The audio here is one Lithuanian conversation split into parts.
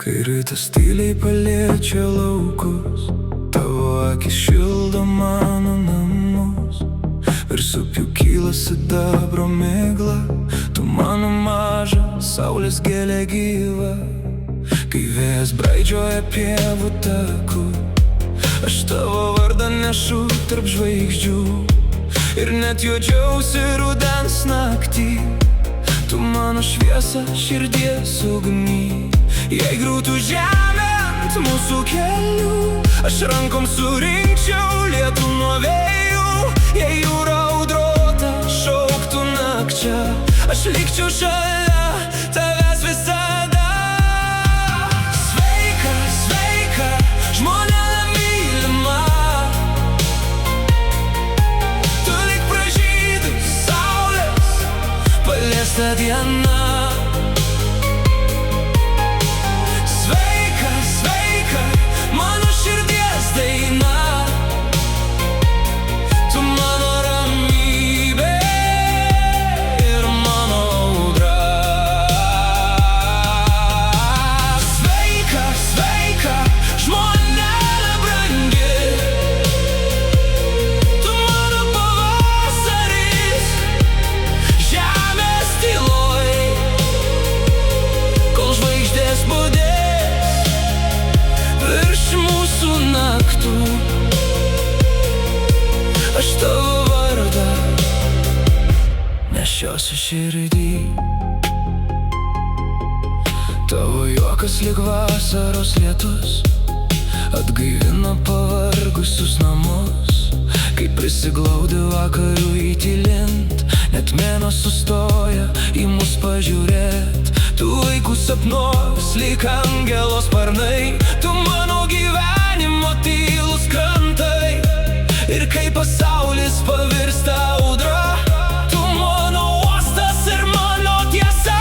Kai rytas tyliai paliečia laukus, tavo akis šildo mano namus. Ir supjūkyla sidabro migla, tu mano maža saulės gėlė gyva. Kai vėjas braidžioja pievų taku, aš tavo vardą nešu tarp žvaigždžių. Ir net juodžiausi rudens naktį, tu mano šviesa širdies ugny. Jei griūtų žemė ant mūsų kelių, aš rankom surinkčiau lietų nuo vėjų. Jei jūra audrota šauktų nakčia, aš likčiau šalia tavęs visada. Sveika, sveika, žmonėle mylima, tu lyg pražydus saulės paliesta diena. Aš tavo vardą nešiosiu širdį. Tavo juokas lyg vasaros lietus atgaivino pavargusius namus. Kai prisiglaudi vakarui tylint, net mėnuo sustoja į mus pažiūrėt. Tu vaikus sapnuos lyg angelo sparnai, tu mano gyvenimo tylus krantai. Ir kai pasaulis pavirsta audra, tu mano uostas ir mano tiesa.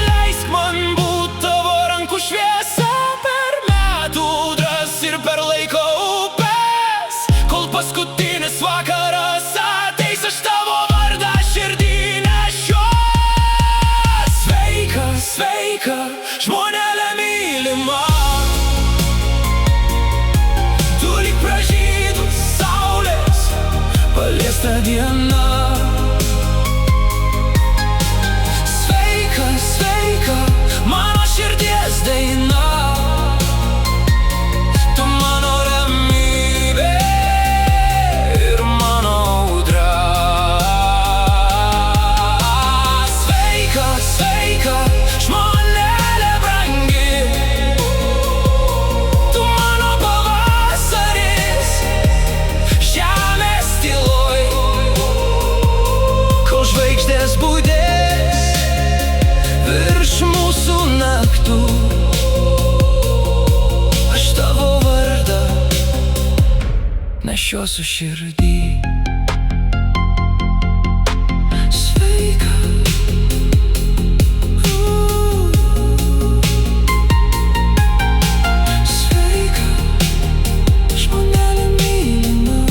Leisk man būt tavo rankų šviesa per metų audras ir per laiko upes. Kol paskutinis vakaras ateis, aš tavo vardą širdį nešios. Sveika, sveika, žmonėle mylima, paliesta diena. Sveika, sveika, mano širdies daina, tu mano ramybė ir mano audra. Sveika, sveika, žmonėle brangi, tu mano pavasaris žemės tyloj. Žvaigždės budės virš mūsų naktų, aš tavo vardą nešiosiu širdį. Sveika, sveika, žmonėle mylima,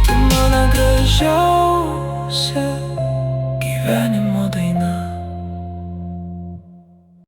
tu mano gražiausia gyvenimo daina.